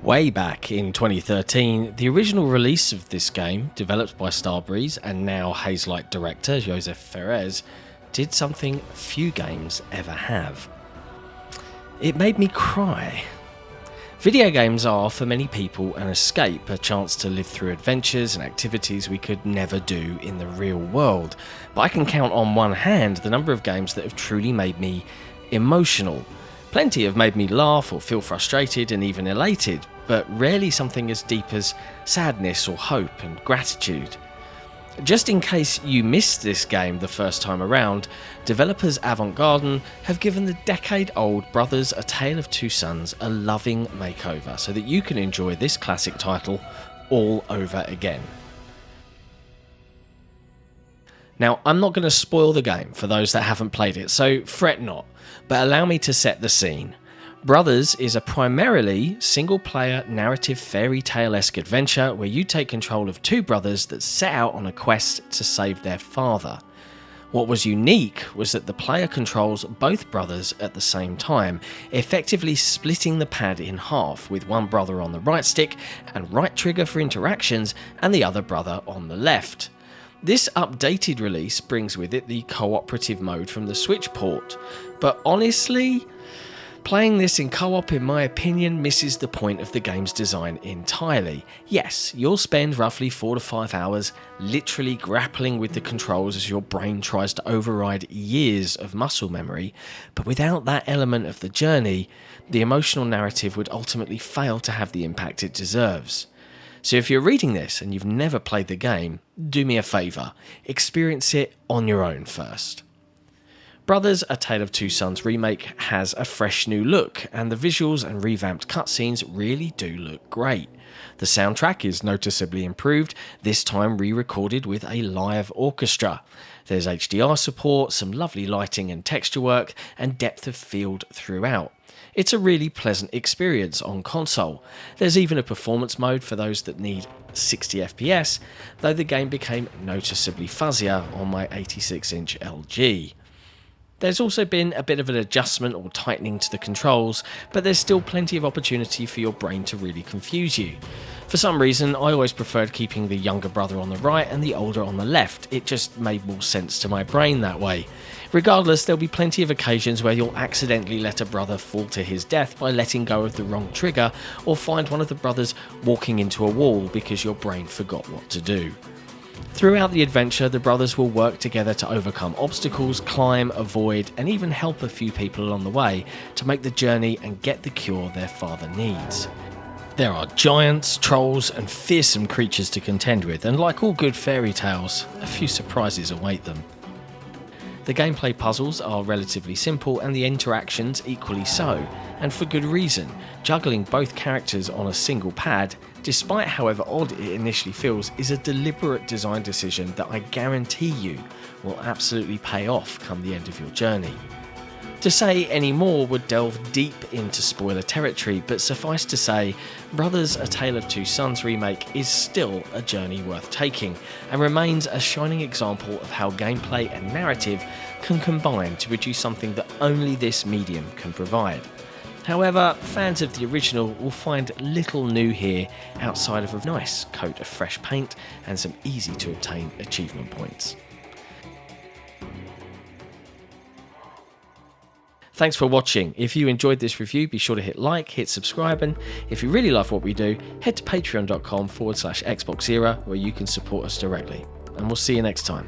Way back in 2013, the original release of this game, developed by Starbreeze and now Hazelight director Josef Fares, did something few games ever have. It made me cry. Video games are, for many people, an escape, a chance to live through adventures and activities we could never do in the real world. But I can count on one hand the number of games that have truly made me emotional. Plenty have made me laugh or feel frustrated and even elated, but rarely something as deep as sadness or hope and gratitude. Just in case you missed this game the first time around, developers Avant Garden have given the decade-old Brothers: A Tale of Two Sons a loving makeover so that you can enjoy this classic title all over again. Now, I'm not going to spoil the game for those that haven't played it, so fret not, but allow me to set the scene. Brothers is a primarily single-player narrative fairy tale-esque adventure where you take control of two brothers that set out on a quest to save their father. What was unique was that the player controls both brothers at the same time, effectively splitting the pad in half, with one brother on the right stick and right trigger for interactions and the other brother on the left. This updated release brings with it the cooperative mode from the Switch port, but honestly, playing this in co-op, in my opinion, misses the point of the game's design entirely. Yes, you'll spend roughly 4 to 5 hours literally grappling with the controls as your brain tries to override years of muscle memory, but without that element of the journey, the emotional narrative would ultimately fail to have the impact it deserves. So if you're reading this and you've never played the game, do me a favour, experience it on your own first. Brothers: A Tale of Two Sons Remake has a fresh new look, and the visuals and revamped cutscenes really do look great. The soundtrack is noticeably improved, this time re-recorded with a live orchestra. There's HDR support, some lovely lighting and texture work, and depth of field throughout. It's a really pleasant experience on console. There's even a performance mode for those that need 60 FPS, though the game became noticeably fuzzier on my 86-inch LG. There's also been a bit of an adjustment or tightening to the controls, but there's still plenty of opportunity for your brain to really confuse you. For some reason, I always preferred keeping the younger brother on the right and the older on the left. It just made more sense to my brain that way. Regardless, there'll be plenty of occasions where you'll accidentally let a brother fall to his death by letting go of the wrong trigger, or find one of the brothers walking into a wall because your brain forgot what to do. Throughout the adventure, the brothers will work together to overcome obstacles, climb, avoid, and even help a few people along the way to make the journey and get the cure their father needs. There are giants, trolls, and fearsome creatures to contend with, and like all good fairy tales, a few surprises await them. The gameplay puzzles are relatively simple and the interactions equally so, and for good reason. Juggling both characters on a single pad, despite however odd it initially feels, is a deliberate design decision that I guarantee you will absolutely pay off come the end of your journey. To say any more would delve deep into spoiler territory, but suffice to say, Brothers: A Tale of Two Sons Remake is still a journey worth taking, and remains a shining example of how gameplay and narrative can combine to produce something that only this medium can provide. However, fans of the original will find little new here outside of a nice coat of fresh paint and some easy to obtain achievement points. Thanks for watching. If you enjoyed this review, be sure to hit like, hit subscribe, and if you really love what we do, head to patreon.com/XboxEra where you can support us directly. And we'll see you next time.